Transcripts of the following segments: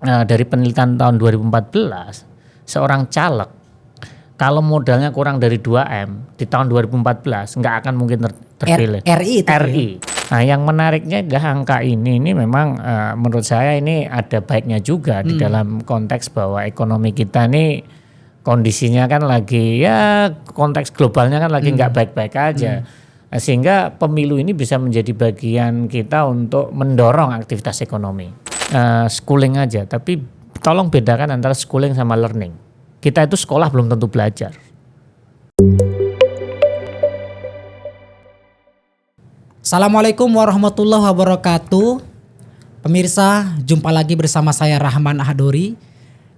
dari penelitian tahun 2014, seorang caleg kalau modalnya kurang dari 2M di tahun 2014 nggak akan mungkin terpilih. RI itu RI. Nah, yang menariknya adalah angka ini memang menurut saya ini ada baiknya juga di dalam konteks bahwa ekonomi kita ini kondisinya kan lagi konteks globalnya kan lagi nggak baik-baik aja. Sehingga pemilu ini bisa menjadi bagian kita untuk mendorong aktivitas ekonomi. Schooling aja, tapi tolong bedakan antara schooling sama learning. Kita itu sekolah belum tentu belajar. Assalamualaikum warahmatullahi wabarakatuh. Pemirsa, jumpa lagi bersama saya Rahman Ahadori.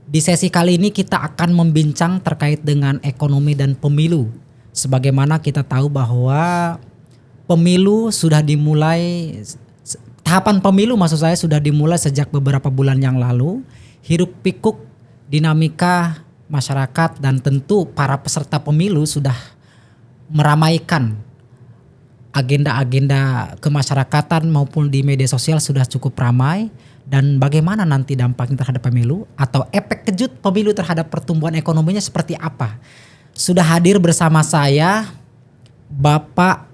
Di sesi kali ini kita akan membincang terkait dengan ekonomi dan pemilu. Sebagaimana kita tahu bahwa pemilu sudah dimulai, tahapan pemilu maksud saya sudah dimulai sejak beberapa bulan yang lalu. Hiruk pikuk dinamika masyarakat dan tentu para peserta pemilu sudah meramaikan agenda-agenda kemasyarakatan maupun di media sosial sudah cukup ramai. Dan bagaimana nanti dampaknya terhadap pemilu atau efek kejut pemilu terhadap pertumbuhan ekonominya seperti apa? Sudah hadir bersama saya Bapak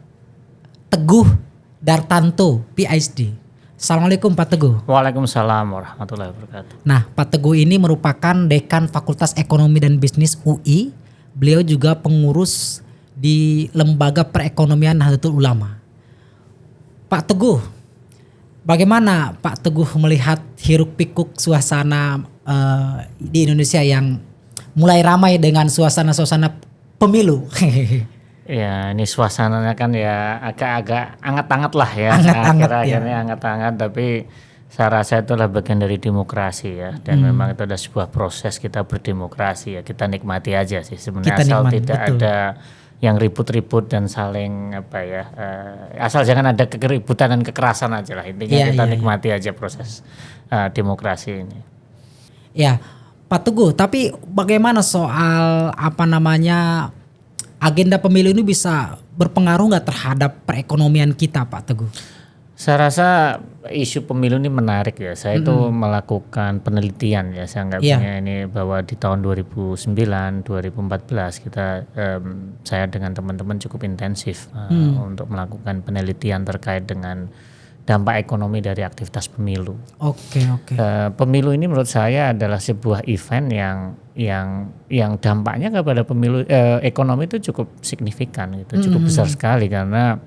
Teguh Dartanto, PhD. Assalamualaikum Pak Teguh. Waalaikumsalam warahmatullahi wabarakatuh. Nah, Pak Teguh ini merupakan Dekan Fakultas Ekonomi dan Bisnis UI. Beliau juga pengurus di Lembaga Perekonomian Nahdlatul Ulama. Pak Teguh, bagaimana Pak Teguh melihat hiruk pikuk suasana di Indonesia yang mulai ramai dengan suasana-suasana pemilu? Ya, ini suasananya kan ya agak-agak hangat-hangat lah ya. Akhir-akhirnya hangat-hangat, tapi saya rasa itu adalah bagian dari demokrasi ya. Dan memang itu ada sebuah proses kita berdemokrasi ya. Kita nikmati aja sih sebenarnya, asal tidak ada yang ribut-ribut dan saling asal jangan ada keributan dan kekerasan aja lah. Intinya kita nikmati aja proses demokrasi ini. Ya, Pak Teguh, tapi bagaimana soal agenda pemilu ini bisa berpengaruh nggak terhadap perekonomian kita, Pak Teguh? Saya rasa isu pemilu ini menarik ya. Saya itu melakukan penelitian ya. Saya anggapnya ini bahwa di tahun 2009, 2014 saya dengan teman-teman cukup intensif untuk melakukan penelitian terkait dengan dampak ekonomi dari aktivitas pemilu. Oke. Pemilu ini menurut saya adalah sebuah event yang dampaknya kepada pemilu ekonomi itu cukup signifikan gitu, cukup besar sekali karena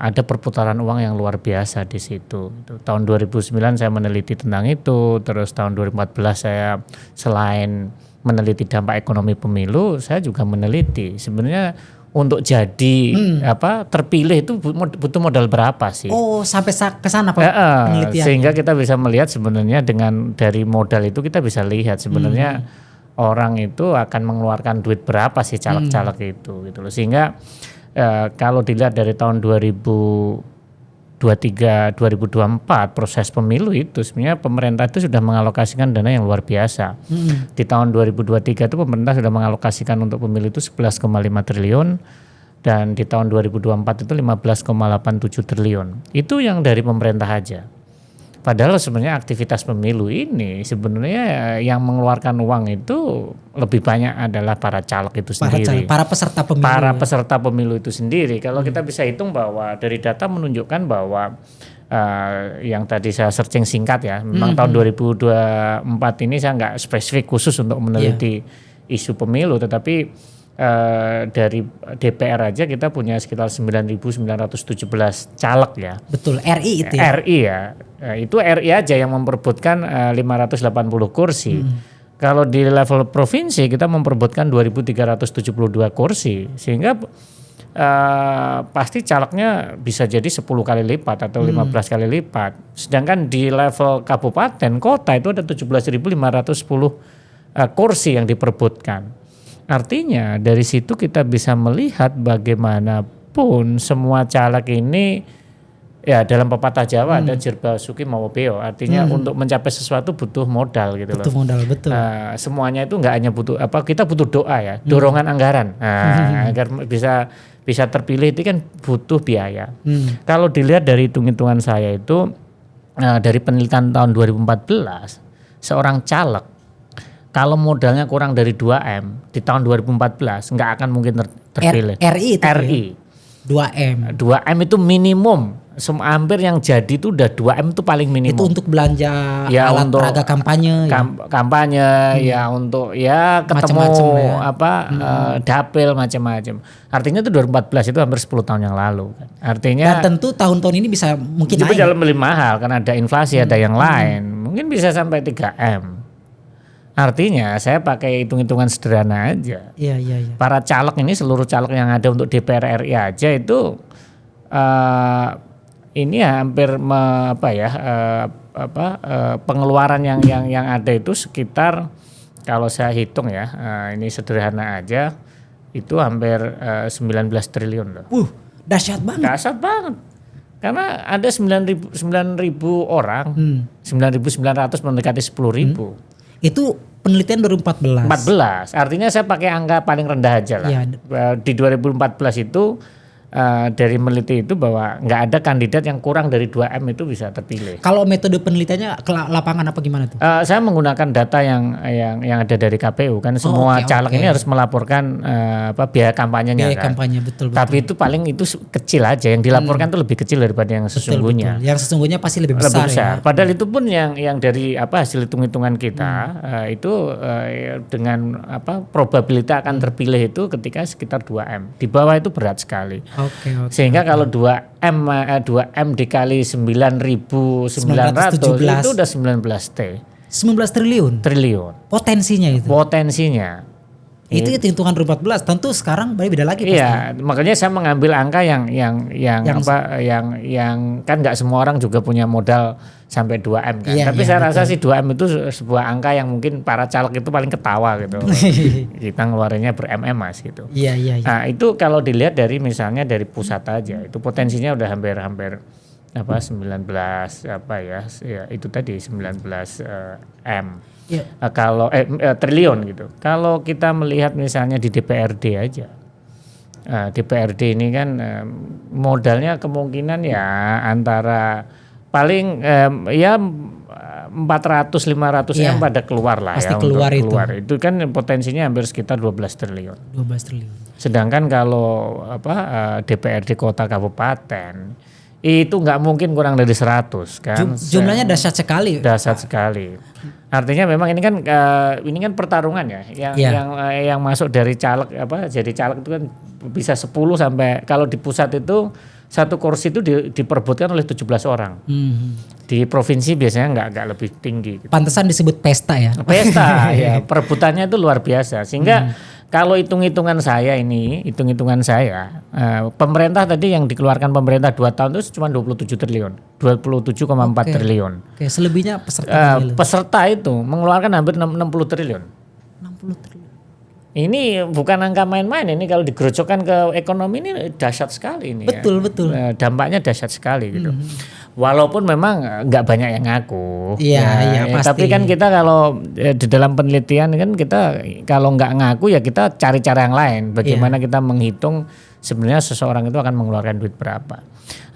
ada perputaran uang yang luar biasa di situ. Tahun 2009 saya meneliti tentang itu, terus tahun 2014 saya selain meneliti dampak ekonomi pemilu, saya juga meneliti sebenarnya untuk jadi terpilih itu butuh modal berapa sih? Oh, sampai ke sana Pak penelitiannya. Sehingga kita bisa melihat sebenarnya dari modal itu kita bisa lihat sebenarnya orang itu akan mengeluarkan duit berapa sih caleg-caleg itu gitu loh. Sehingga kalau dilihat dari tahun 2023 2024 proses pemilu itu sebenarnya pemerintah itu sudah mengalokasikan dana yang luar biasa. Di tahun 2023 itu pemerintah sudah mengalokasikan untuk pemilu itu 11,5 triliun dan di tahun 2024 itu 15,87 triliun. Itu yang dari pemerintah aja. Padahal sebenarnya aktivitas pemilu ini sebenarnya yang mengeluarkan uang itu lebih banyak adalah para caleg itu sendiri. Para peserta pemilu. Para peserta pemilu itu sendiri. Kalau kita bisa hitung bahwa dari data menunjukkan bahwa yang tadi saya searching singkat ya, memang tahun 2024 ini saya nggak spesifik khusus untuk meneliti isu pemilu, tetapi dari DPR aja kita punya sekitar 9.917 caleg ya. Betul, RI itu ya. RI ya. Itu RI aja yang memperebutkan 580 kursi. Kalau di level provinsi kita memperebutkan 2.372 kursi. Sehingga pasti calegnya bisa jadi 10 kali lipat atau 15 kali lipat. Sedangkan di level kabupaten, kota itu ada 17.510 kursi yang diperebutkan. Artinya dari situ kita bisa melihat bagaimanapun semua caleg ini ya dalam pepatah Jawa ada jirba suki mawa beo. Artinya untuk mencapai sesuatu butuh modal gitu loh. Butuh modal, betul. Semuanya itu nggak hanya butuh kita butuh doa ya, dorongan anggaran agar bisa terpilih itu kan butuh biaya. Kalau dilihat dari hitung-hitungan saya itu dari penelitian tahun 2014 seorang caleg kalau modalnya kurang dari 2M di tahun 2014 nggak akan mungkin terpilih. RI itu RI. 2M. 2M itu minimum. Hampir yang jadi itu udah 2M itu paling minimum. Itu untuk belanja ya, alat untuk peraga kampanye. Kampanye ya untuk ya ketemu Macem-macem dapil macam-macam. Artinya itu 2014 itu hampir 10 tahun yang lalu. Artinya dan tentu tahun-tahun ini bisa mungkin naik. Dalam lebih mahal karena ada inflasi, ada yang lain. Mungkin bisa sampai 3M. Artinya saya pakai hitung-hitungan sederhana aja. Iya. Para caleg ini, seluruh caleg yang ada untuk DPR RI aja itu ini hampir pengeluaran yang ada itu sekitar, kalau saya hitung ya, ini sederhana aja, itu hampir 19 triliun loh. Dahsyat banget. Dahsyat banget. Karena ada 9.000 orang, 9.900 mendekati 10.000. Itu penelitian 2014. 14. Artinya saya pakai angka paling rendah aja lah. Ya. Di 2014 itu dari meneliti itu bahwa nggak ada kandidat yang kurang dari 2M itu bisa terpilih. Kalau metode penelitiannya ke lapangan apa gimana tuh? Saya menggunakan data yang ada dari KPU kan, semua caleg ini harus melaporkan biaya kampanyenya. Biaya kampanye, betul. Tapi itu paling itu kecil aja, yang dilaporkan itu lebih kecil daripada yang sesungguhnya. Betul. Yang sesungguhnya pasti lebih besar. Ya. Padahal itu pun yang dari hasil hitung-hitungan kita itu dengan probabilitas akan terpilih itu ketika sekitar 2M. Di bawah itu berat sekali. Oke. Sehingga kalau 2M dikali 9.900 itu udah 19 triliun. Potensinya. Itu hitungan 2014. Tentu sekarang beda lagi pasti. Iya, makanya saya mengambil angka yang kan nggak semua orang juga punya modal sampai 2M kan. Tapi saya rasa sih 2M itu sebuah angka yang mungkin para caleg itu paling ketawa gitu. Kita ngeluarinnya ber-MM Mas gitu. Iya. Nah, itu kalau dilihat dari misalnya dari pusat aja, itu potensinya udah hampir 19 itu tadi 19 M. Yeah. Kalau triliun gitu. Kalau kita melihat misalnya di DPRD aja, DPRD ini kan modalnya kemungkinan ya antara paling 400-500 M pada keluar lah. Pasti ya keluar untuk keluar. Itu kan potensinya hampir sekitar 12 triliun. Sedangkan kalau DPRD kota kabupaten itu nggak mungkin kurang dari 100 kan. Jumlahnya dahsyat sekali. Artinya memang ini kan pertarungan ya. Yang masuk dari caleg jadi caleg itu kan bisa 10 sampai, kalau di pusat itu satu kursi itu diperebutkan oleh 17 orang. Di provinsi biasanya nggak lebih tinggi. Gitu. Pantesan disebut pesta ya. Pesta ya, perebutannya itu luar biasa. Sehingga kalau hitung-hitungan saya, pemerintah tadi yang dikeluarkan pemerintah 2 tahun itu cuma 27 triliun, 27,4 triliun. Oke, selebihnya peserta itu mengeluarkan hampir 60 triliun. 60 triliun. Ini bukan angka main-main, ini kalau digerocokkan ke ekonomi ini dahsyat sekali ini. Betul. Dampaknya dahsyat sekali gitu. Walaupun memang nggak banyak yang ngaku. Iya, pasti. Tapi kan kita kalau di dalam penelitian kan kita kalau nggak ngaku ya kita cari cara yang lain. Bagaimana kita menghitung sebenarnya seseorang itu akan mengeluarkan duit berapa.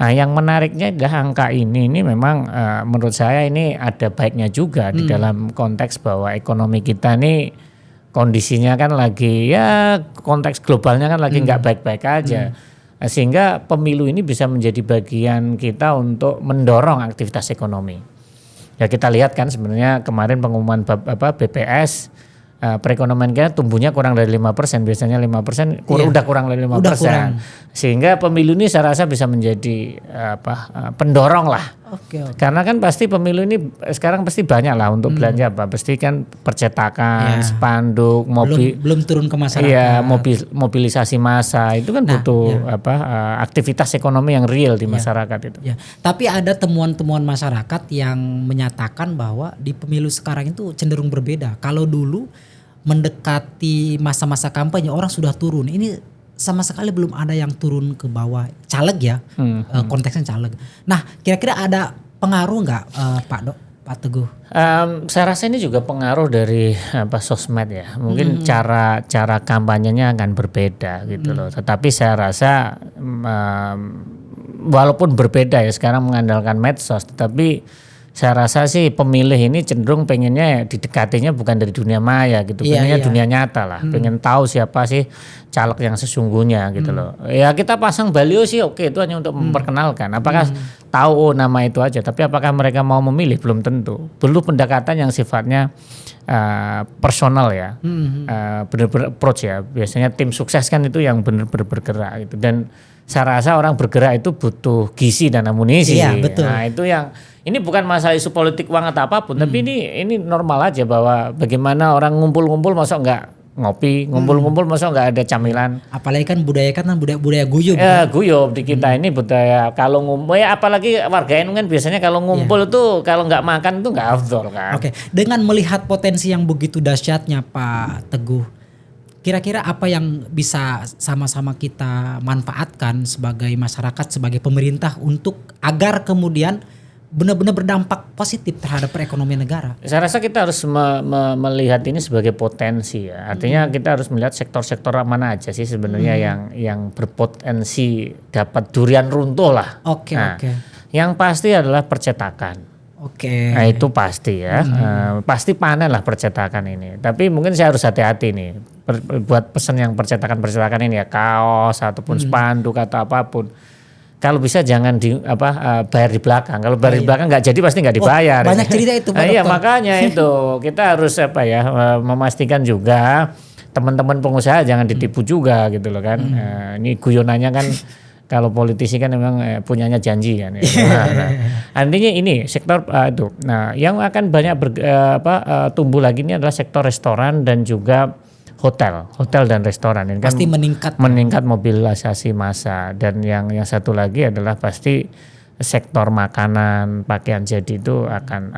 Nah, yang menariknya adalah angka ini memang menurut saya ini ada baiknya juga di dalam konteks bahwa ekonomi kita ini kondisinya kan lagi konteks globalnya kan lagi nggak baik-baik aja. Sehingga pemilu ini bisa menjadi bagian kita untuk mendorong aktivitas ekonomi. Ya kita lihat kan sebenarnya kemarin pengumuman BPS, perekonomian kita tumbuhnya kurang dari 5%, biasanya 5%, udah kurang dari 5%. Sehingga pemilu ini saya rasa bisa menjadi pendorong lah. Oke. Karena kan pasti pemilu ini sekarang pasti banyak lah untuk belanja pasti kan percetakan, spanduk, belum turun ke masyarakat. Iya, mobilisasi massa itu kan butuh aktivitas ekonomi yang real di masyarakat itu. Ya. Tapi ada temuan-temuan masyarakat yang menyatakan bahwa di pemilu sekarang itu cenderung berbeda. Kalau dulu mendekati masa-masa kampanye orang sudah turun. Ini sama sekali belum ada yang turun ke bawah, caleg ya, konteksnya caleg. Nah, kira-kira ada pengaruh nggak Pak Teguh? Saya rasa ini juga pengaruh dari sosmed ya. Mungkin cara kampanyenya akan berbeda gitu loh. Tetapi saya rasa walaupun berbeda ya sekarang mengandalkan medsos, tetapi saya rasa sih pemilih ini cenderung pengennya didekatinya bukan dari dunia maya gitu, pengennya dunia nyata lah, pengen tahu siapa sih caleg yang sesungguhnya gitu loh. Ya kita pasang baliho sih oke, itu hanya untuk memperkenalkan. Apakah tahu nama itu aja, tapi apakah mereka mau memilih belum tentu. Perlu pendekatan yang sifatnya personal ya, benar-benar approach ya. Biasanya tim sukses kan itu yang benar-benar bergerak gitu, dan saya rasa orang bergerak itu butuh gizi dan amunisi. Iya, betul. Nah itu yang ini bukan masalah isu politik uang atau apapun, tapi ini normal aja bahwa bagaimana orang ngumpul-ngumpul masuk nggak ngopi, ngumpul-ngumpul masuk nggak ada camilan. Apalagi kan budaya budaya guyub. Ya guyub di kita ini budaya kalau ngumpul ya, apalagi warga NU kan biasanya kalau ngumpul tuh kalau nggak makan tuh nggak afdol kan. Oke, dengan melihat potensi yang begitu dahsyatnya Pak Teguh, kira-kira apa yang bisa sama-sama kita manfaatkan sebagai masyarakat, sebagai pemerintah untuk agar kemudian benar-benar berdampak positif terhadap perekonomian negara? Saya rasa kita harus melihat ini sebagai potensi ya. Artinya kita harus melihat sektor-sektor mana aja sih sebenarnya yang berpotensi dapat durian runtuh lah. Oke. Yang pasti adalah percetakan. Oke. Nah itu pasti ya, pasti panen lah percetakan ini. Tapi mungkin saya harus hati-hati nih buat pesan yang percetakan ini ya, kaos ataupun spanduk atau apapun. Kalau bisa jangan bayar di belakang. Kalau bayar di belakang nggak jadi pasti nggak dibayar. Banyak cerita itu Pak Iya Dokter. makanya itu kita harus memastikan juga teman-teman pengusaha jangan ditipu juga gitu loh kan. Ini guyonannya kan kalau politisi kan memang punyanya janji kan. Artinya ini sektor itu. Nah yang akan banyak tumbuh lagi ini adalah sektor restoran dan juga hotel dan restoran ini pasti kan meningkat mobilisasi massa, dan yang satu lagi adalah pasti sektor makanan, pakaian jadi itu akan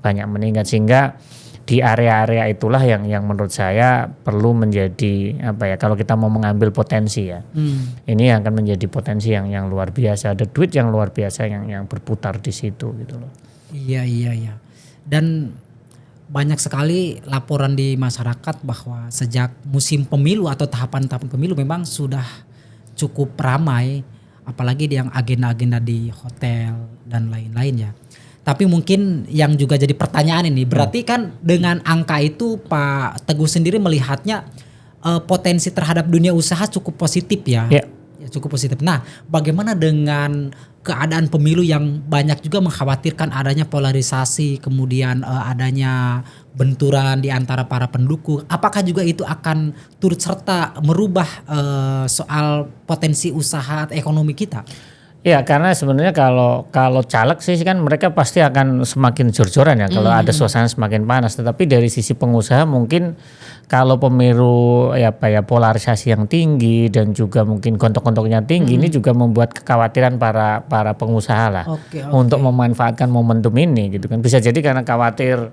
banyak meningkat, sehingga di area-area itulah yang menurut saya perlu menjadi kalau kita mau mengambil potensi ya. Ini akan menjadi potensi yang luar biasa, ada duit yang luar biasa yang berputar di situ gitu loh. Iya. Dan banyak sekali laporan di masyarakat bahwa sejak musim pemilu atau tahapan-tahapan pemilu memang sudah cukup ramai, apalagi yang agenda-agenda di hotel dan lain-lain ya. Tapi mungkin yang juga jadi pertanyaan ini, berarti kan dengan angka itu Pak Teguh sendiri melihatnya potensi terhadap dunia usaha cukup positif ya. Yeah. Ya, cukup positif. Nah, bagaimana dengan keadaan pemilu yang banyak juga mengkhawatirkan adanya polarisasi, kemudian adanya benturan di antara para pendukung? Apakah juga itu akan turut serta merubah soal potensi usaha atau ekonomi kita? Ya karena sebenarnya kalau caleg sih kan mereka pasti akan semakin jor-joran ya kalau ada suasana semakin panas. Tetapi dari sisi pengusaha mungkin kalau pemilu polarisasi yang tinggi dan juga mungkin gontok-gontoknya tinggi, ini juga membuat kekhawatiran para pengusaha lah untuk memanfaatkan momentum ini gitu kan. Bisa jadi karena khawatir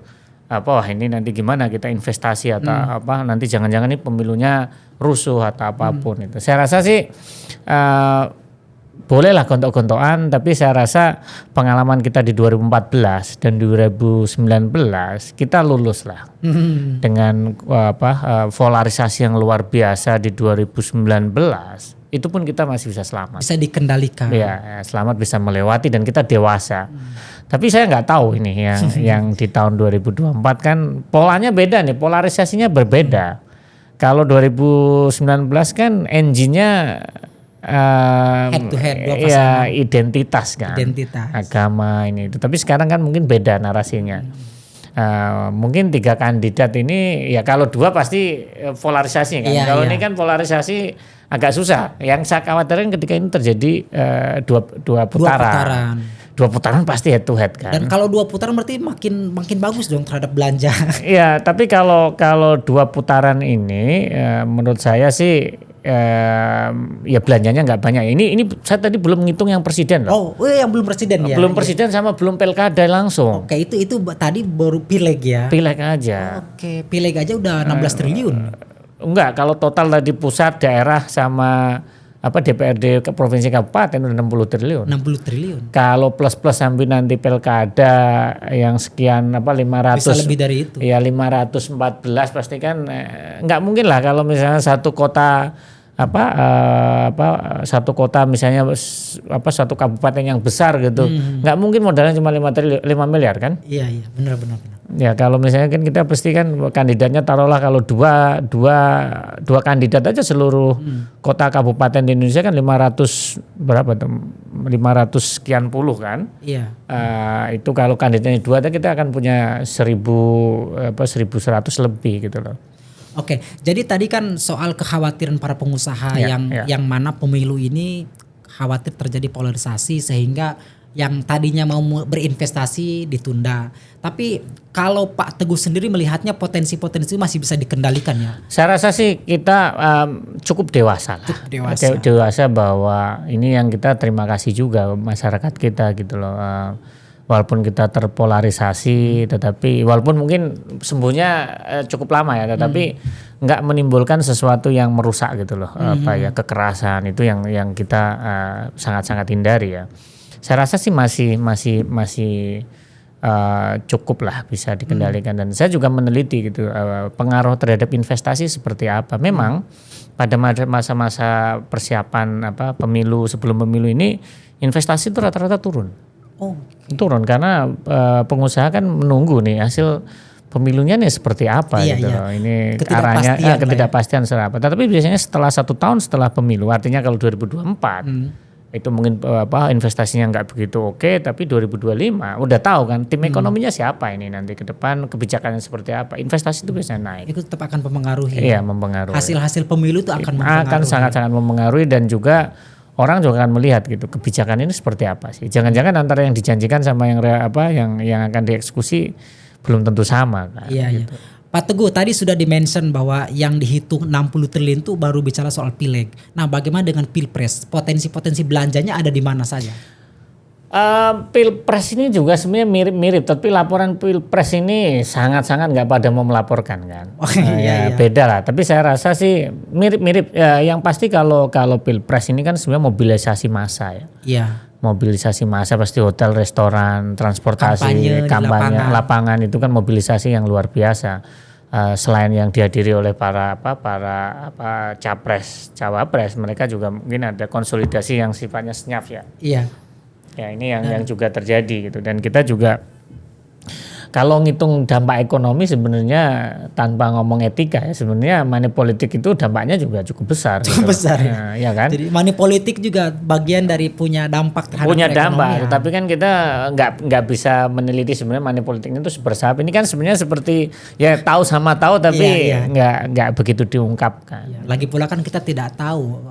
ini nanti gimana kita investasi atau nanti jangan-jangan ini pemilunya rusuh atau apapun itu. Saya rasa sih bolehlah gontok-gontokan, tapi saya rasa pengalaman kita di 2014 dan 2019 kita lulus lah dengan polarisasi yang luar biasa di 2019. Itu pun kita masih bisa selamat. Bisa dikendalikan. Ya, selamat bisa melewati dan kita dewasa. Tapi saya nggak tahu ini yang di tahun 2024 kan polanya beda nih, polarisasinya berbeda. Kalau 2019 kan engine-nya head to head, identitas kan, agama ini itu. Tapi sekarang kan mungkin beda narasinya. Mungkin 3 kandidat ini ya kalau 2 pasti polarisasi kan. Kalau ini kan polarisasi agak susah. Yang saya khawatirkan ketika ini terjadi dua putaran. 2 putaran pasti head to head kan. Dan kalau 2 putaran berarti makin bagus dong terhadap belanja. Iya, tapi kalau 2 putaran ini menurut saya sih ya belanjanya nggak banyak. Ini saya tadi belum ngitung yang presiden loh. Oh, yang belum presiden ya. Belum presiden sama belum pilkada langsung. Oke, itu tadi baru pileg ya. Pileg aja. Oke, pileg aja udah 16 triliun. Enggak, kalau total tadi pusat, daerah sama DPRD ke provinsi kabupaten udah 60 triliun. 60 triliun. Kalau plus sampai nanti pilkada yang sekian 500 bisa lebih dari itu. Ya 514 pasti kan nggak mungkin lah kalau misalnya satu kota satu kota misalnya satu kabupaten yang besar gitu, nggak mungkin modalnya cuma 5 miliar kan? Iya benar. Ya kalau misalnya kan kita pasti kan kandidatnya taruhlah kalau dua kandidat aja seluruh kota kabupaten di Indonesia kan 500 sekian puluh kan? Iya. Itu kalau kandidatnya 2 kita akan punya 1.100 lebih gitu loh. Oke, jadi tadi kan soal kekhawatiran para pengusaha yang mana pemilu ini khawatir terjadi polarisasi sehingga yang tadinya mau berinvestasi ditunda. Tapi kalau Pak Teguh sendiri melihatnya potensi-potensi masih bisa dikendalikan ya? Saya rasa sih kita cukup dewasa lah. Dewasa bahwa ini yang kita terima kasih juga masyarakat kita gitu loh. Walaupun kita terpolarisasi, tetapi walaupun mungkin sembuhnya cukup lama ya, tetapi nggak menimbulkan sesuatu yang merusak gitu loh, kekerasan itu yang kita sangat-sangat hindari ya. Saya rasa sih masih cukup lah bisa dikendalikan dan saya juga meneliti gitu pengaruh terhadap investasi seperti apa. Memang pada masa-masa persiapan pemilu sebelum pemilu ini investasi itu rata-rata turun. Turun karena pengusaha kan menunggu nih hasil pemilunya nih seperti apa gitu loh. Ini arahnya ketidakpastian apa. Tapi biasanya setelah 1 tahun setelah pemilu, artinya kalau 2024 itu mungkin investasinya nggak begitu oke, tapi 2025 udah tahu kan tim ekonominya siapa ini nanti ke depan, kebijakannya seperti apa, investasi itu biasanya naik. Itu tetap akan mempengaruhi. Iya, mempengaruhi. Hasil pemilu itu akan mempengaruhi. Akan sangat-sangat mempengaruhi dan juga orang juga akan melihat gitu kebijakan ini seperti apa sih. Jangan-jangan antara yang dijanjikan sama yang akan dieksekusi belum tentu sama kan. Iya. Pak Teguh tadi sudah dimention bahwa yang dihitung 60 triliun itu baru bicara soal pileg. Nah, bagaimana dengan pilpres? Potensi-potensi belanjanya ada di mana saja? Pilpres ini juga sebenarnya mirip-mirip, tapi laporan pilpres ini sangat-sangat nggak pada mau melaporkan kan. Iya. Beda lah. Tapi saya rasa sih mirip-mirip. Yang pasti kalau pilpres ini kan sebenarnya mobilisasi massa ya. Iya. Mobilisasi massa pasti hotel, restoran, transportasi, kampanye, lapangan itu kan mobilisasi yang luar biasa. Selain yang dihadiri oleh para capres, cawapres, mereka juga mungkin ada konsolidasi yang sifatnya senyap ya. Iya. Ya ini yang juga terjadi gitu dan kita juga kalau ngitung dampak ekonomi sebenarnya tanpa ngomong etika ya sebenarnya money politik itu dampaknya juga cukup besar. Cukup besar ya kan. Jadi money politik juga bagian dari punya dampak terhadap punya dampak. Tapi kan kita nggak bisa meneliti sebenarnya money politik itu seberapa. Ini kan sebenarnya seperti ya tahu sama tahu tapi nggak begitu diungkapkan. Iya. Lagi pula kan kita tidak tahu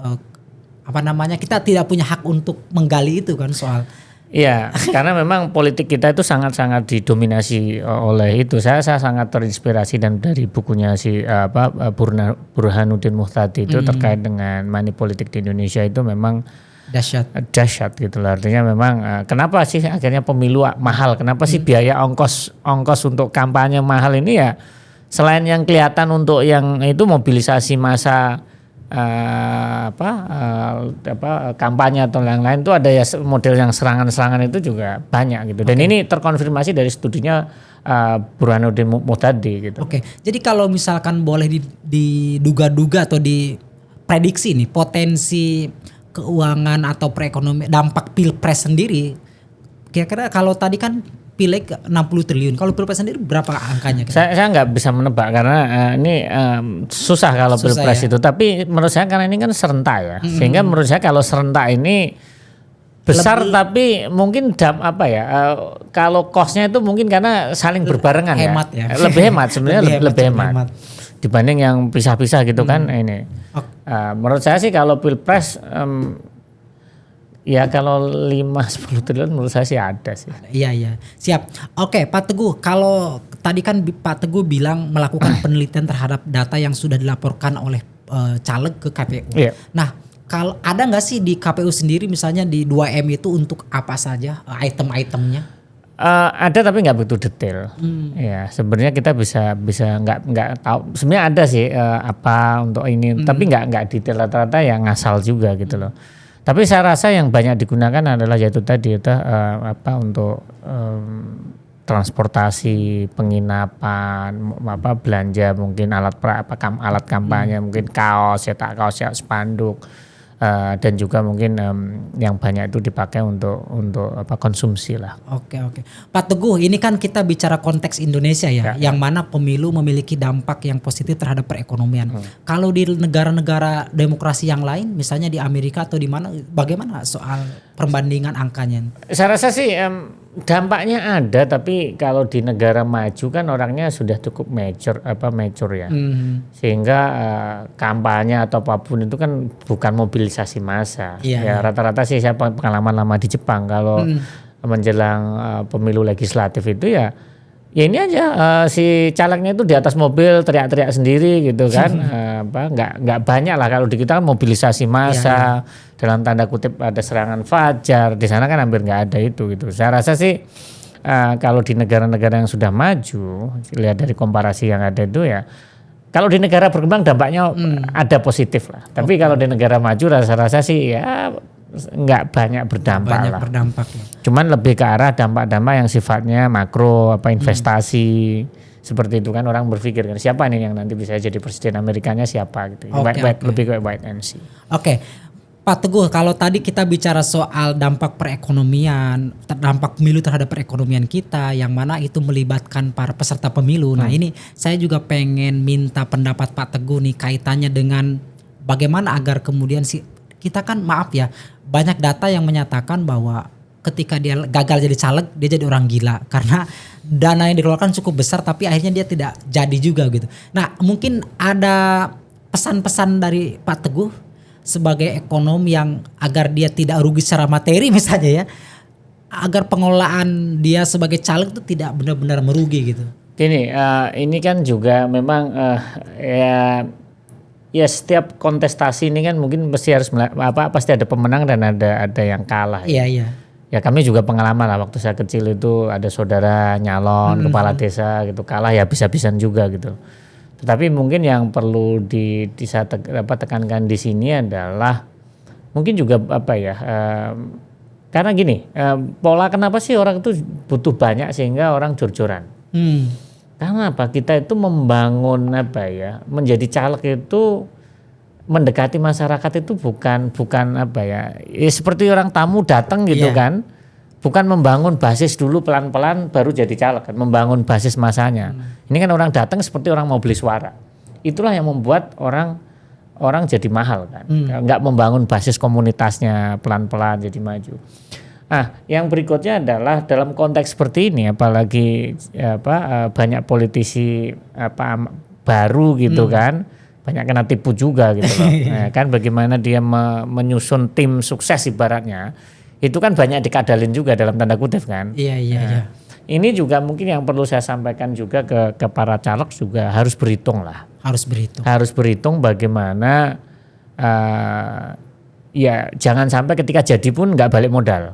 kita tidak punya hak untuk menggali itu kan soal. Iya, karena memang politik kita itu sangat-sangat didominasi oleh itu. Saya sangat terinspirasi dan dari bukunya Burhanuddin Muhtadi itu terkait dengan money politik di Indonesia itu memang dahsyat gitu loh. Artinya memang kenapa sih akhirnya pemilu mahal? Kenapa sih biaya ongkos untuk kampanye mahal ini ya? Selain yang kelihatan untuk yang itu mobilisasi massa kampanye atau yang lain itu ada ya model yang serangan-serangan itu juga banyak gitu. Dan ini terkonfirmasi dari studinya Burhanuddin Muhtadi gitu. Jadi kalau misalkan boleh diduga-duga atau diprediksi nih potensi keuangan atau perekonomian dampak pilpres sendiri, kira-kira kalau tadi kan pileg 60 triliun. Kalau pilpres sendiri berapa angkanya? Saya nggak bisa menebak karena ini susah kalau pilpres itu. Tapi menurut saya karena ini kan serentak ya. Sehingga menurut saya kalau serentak ini besar tapi mungkin kalau cost-nya itu mungkin karena saling berbarengan hemat ya. Lebih hemat sebenarnya lebih hemat. Dibanding yang pisah-pisah gitu kan ini. Menurut saya sih kalau pilpres ya kalau 5-10 triliun menurut saya sih ada sih. Iya. Siap. Pak Teguh, kalau tadi kan Pak Teguh bilang melakukan penelitian terhadap data yang sudah dilaporkan oleh caleg ke KPU. Iya. Nah, kalau ada nggak sih di KPU sendiri misalnya di 2M itu untuk apa saja item-itemnya? Ada tapi nggak begitu detail. Ya sebenarnya kita bisa nggak tahu. Sebenarnya ada sih apa untuk ini, tapi nggak detail, rata-rata yang ngasal juga gitu loh. Tapi saya rasa yang banyak digunakan adalah yaitu tadi untuk transportasi, penginapan, belanja mungkin alat kampanye, mungkin kaos, cetak kaos, ya spanduk, dan juga mungkin yang banyak itu dipakai untuk konsumsi lah. Oke. Pak Teguh, ini kan kita bicara konteks Indonesia ya, yang mana pemilu memiliki dampak yang positif terhadap perekonomian. Kalau di negara-negara demokrasi yang lain, misalnya di Amerika atau di mana, bagaimana soal perbandingan angkanya? Saya rasa sih dampaknya ada, tapi kalau di negara maju kan orangnya sudah cukup mature ya, sehingga kampanye atau apapun itu kan bukan mobilisasi massa. Ya rata-rata sih saya pengalaman lama di Jepang kalau menjelang pemilu legislatif itu ya ini aja si calegnya itu di atas mobil teriak-teriak sendiri gitu kan, nggak banyak lah. Kalau di kita kan mobilisasi massa. Dalam tanda kutip ada serangan fajar, di sana kan hampir nggak ada itu gitu. Saya rasa sih kalau di negara-negara yang sudah maju, lihat dari komparasi yang ada itu ya, kalau di negara berkembang dampaknya ada positif lah. Tapi kalau di negara maju rasa-rasa sih ya nggak banyak berdampak lah. Ya. Cuman lebih ke arah dampak-dampak yang sifatnya makro, investasi. Seperti itu kan orang berpikir kan siapa nih yang nanti bisa jadi presiden Amerikanya siapa gitu. Lebih ke wait and see. Oke. Pak Teguh, kalau tadi kita bicara soal dampak perekonomian, dampak pemilu terhadap perekonomian kita, yang mana itu melibatkan para peserta pemilu. Nah ini saya juga pengen minta pendapat Pak Teguh nih kaitannya dengan bagaimana agar kemudian kita kan maaf ya, banyak data yang menyatakan bahwa ketika dia gagal jadi caleg, dia jadi orang gila karena dana yang dikeluarkan cukup besar tapi akhirnya dia tidak jadi juga gitu. Nah mungkin ada pesan-pesan dari Pak Teguh sebagai ekonom yang agar dia tidak rugi secara materi misalnya ya, agar pengelolaan dia sebagai caleg itu tidak benar-benar merugi gitu. Gini, ini kan juga memang ya setiap kontestasi ini kan mungkin pasti ada pemenang dan ada yang kalah. Iya. Ya kami juga pengalaman lah waktu saya kecil itu ada saudara nyalon kepala desa gitu kalah ya habis-habisan juga gitu. Tetapi mungkin yang perlu tekankan di sini adalah mungkin juga karena gini, pola kenapa sih orang itu butuh banyak sehingga orang jor-joran. Karena apa? Kita itu membangun menjadi caleg itu mendekati masyarakat itu bukan seperti orang tamu datang gitu kan. Bukan membangun basis dulu pelan-pelan baru jadi caleg kan, membangun basis masanya. Ini kan orang datang seperti orang mau beli suara. Itulah yang membuat orang jadi mahal kan. Enggak membangun basis komunitasnya pelan-pelan jadi maju. Nah, yang berikutnya adalah dalam konteks seperti ini apalagi banyak politisi baru gitu kan. Banyak kena tipu juga gitu loh. Nah, kan bagaimana dia menyusun tim sukses ibaratnya. Itu kan banyak dikadalin juga dalam tanda kutip kan. Iya. Ini juga mungkin yang perlu saya sampaikan juga ke para caleg juga harus berhitung lah. Harus berhitung bagaimana jangan sampai ketika jadi pun nggak balik modal.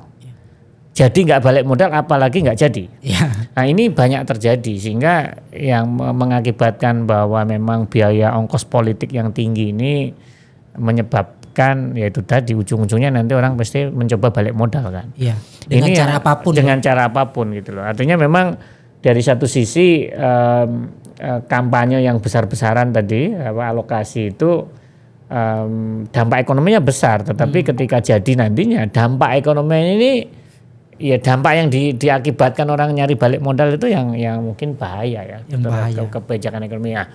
Jadi nggak balik modal apalagi nggak jadi. Nah ini banyak terjadi sehingga yang mengakibatkan bahwa memang biaya ongkos politik yang tinggi ini menyebabkan yaitu tadi ujung-ujungnya nanti orang pasti mencoba balik modal kan. Iya. Dengan cara apapun gitu loh. Artinya memang dari satu sisi kampanye yang besar-besaran tadi alokasi itu dampak ekonominya besar, tetapi ketika jadi nantinya dampak ekonomi ini ya dampak yang diakibatkan orang nyari balik modal itu yang mungkin bahaya ya. Kebijakan ekonomi ya.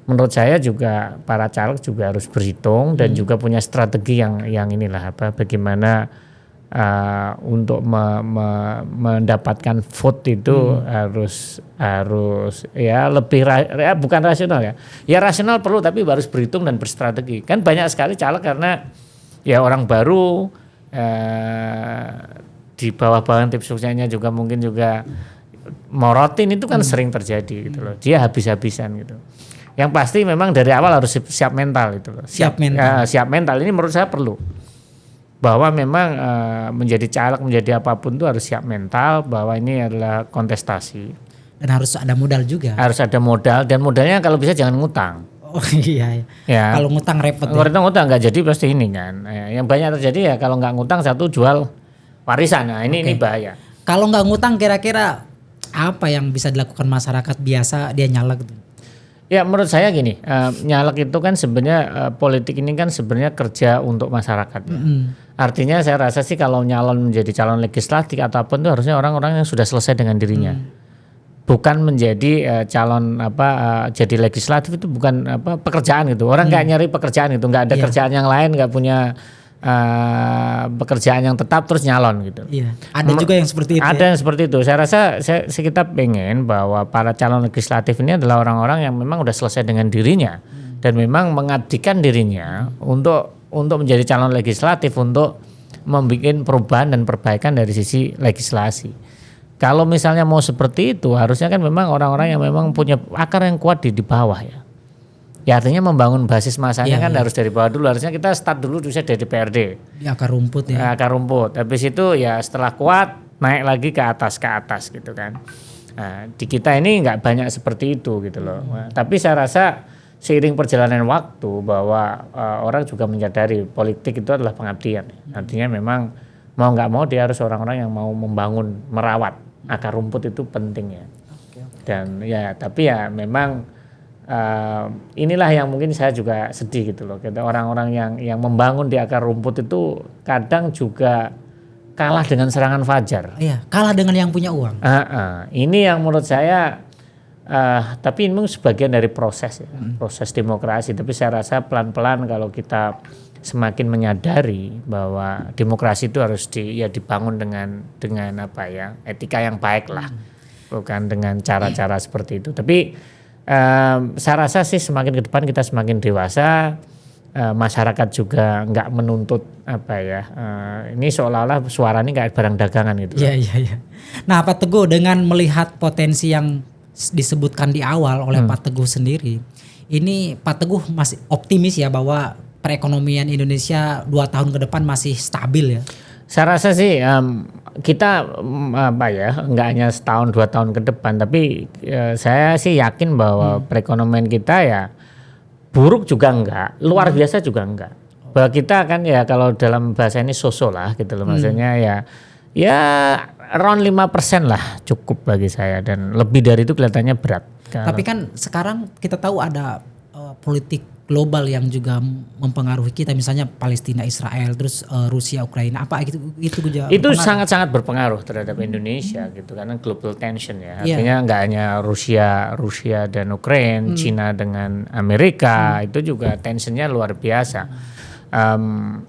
Menurut saya juga para caleg juga harus berhitung dan juga punya strategi yang inilah bagaimana untuk mendapatkan vote itu harus ya lebih bukan rasional ya rasional perlu tapi harus berhitung dan berstrategi. Kan banyak sekali caleg karena ya orang baru di bawah-bawah tim suksesnya juga mungkin juga morotin itu kan sering terjadi gitu loh. Dia habis-habisan gitu. Yang pasti memang dari awal harus siap mental itu loh. Siap mental ini menurut saya perlu. Bahwa memang menjadi caleg menjadi apapun itu harus siap mental bahwa ini adalah kontestasi. Dan harus ada modal juga. Harus ada modal dan modalnya kalau bisa jangan ngutang. Oh iya. Ya. Kalau ngutang repot. Ngutang nggak jadi pasti ini kan. Yang banyak terjadi ya kalau nggak ngutang satu jual warisan. Nah ini bahaya. Kalau nggak ngutang kira-kira Apa yang bisa dilakukan masyarakat biasa dia nyalek gitu? Ya menurut saya gini, nyalek itu kan sebenarnya politik ini kan sebenarnya kerja untuk masyarakat. Ya. Artinya saya rasa sih kalau nyalon menjadi calon legislatif ataupun itu harusnya orang-orang yang sudah selesai dengan dirinya. Bukan menjadi calon jadi legislatif itu bukan pekerjaan gitu. Orang nggak nyari pekerjaan gitu, nggak ada kerjaan yang lain, nggak punya pekerjaan yang tetap terus nyalon gitu. Iya. Ada juga yang seperti itu. Ada yang seperti itu. Saya rasa kita pengen bahwa para calon legislatif ini adalah orang-orang yang memang udah selesai dengan dirinya dan memang mengabdikan dirinya untuk menjadi calon legislatif untuk membuat perubahan dan perbaikan dari sisi legislasi. Kalau misalnya mau seperti itu, harusnya kan memang orang-orang yang memang punya akar yang kuat di bawah ya. Ya artinya membangun basis masanya kan harus dari bawah dulu. Harusnya kita start dulu dari DPRD. Di akar rumput ya. Akar rumput. Habis itu ya setelah kuat naik lagi ke atas gitu kan. Nah, di kita ini nggak banyak seperti itu gitu loh. Nah, tapi saya rasa seiring perjalanan waktu bahwa orang juga menyadari politik itu adalah pengabdian. Artinya memang mau nggak mau dia harus orang-orang yang mau membangun, merawat akar rumput itu penting ya. Dan ya tapi ya memang inilah yang mungkin saya juga sedih gitu loh. Kita orang-orang yang membangun di akar rumput itu kadang juga kalah dengan serangan fajar. Iya, kalah dengan yang punya uang. Ini yang menurut saya tapi ini sebagian dari proses ya, proses demokrasi. Tapi saya rasa pelan-pelan kalau kita semakin menyadari bahwa demokrasi itu harus dibangun dengan etika yang baik lah, bukan dengan cara-cara seperti itu. Tapi saya rasa sih semakin ke depan kita semakin dewasa, masyarakat juga nggak menuntut ini seolah-olah suara ini kayak barang dagangan gitu. Iya. Nah Pak Teguh, dengan melihat potensi yang disebutkan di awal oleh Pak Teguh sendiri, ini Pak Teguh masih optimis ya bahwa perekonomian Indonesia 2 tahun ke depan masih stabil ya? Saya rasa sih kita nggak hanya setahun 2 tahun ke depan, tapi saya sih yakin bahwa perekonomian kita ya buruk juga enggak, luar biasa juga enggak. Bahwa kita kan ya kalau dalam bahasa ini so-so lah gitu loh, maksudnya ya around 5% lah cukup bagi saya, dan lebih dari itu kelihatannya berat. Tapi kan sekarang kita tahu ada politik global yang juga mempengaruhi kita, misalnya Palestina, Israel, terus Rusia, Ukraina, apa gitu juga. Itu sangat-sangat berpengaruh terhadap Indonesia gitu, karena global tension ya. Artinya nggak hanya Rusia dan Ukraina, Cina dengan Amerika, itu juga tensionnya luar biasa.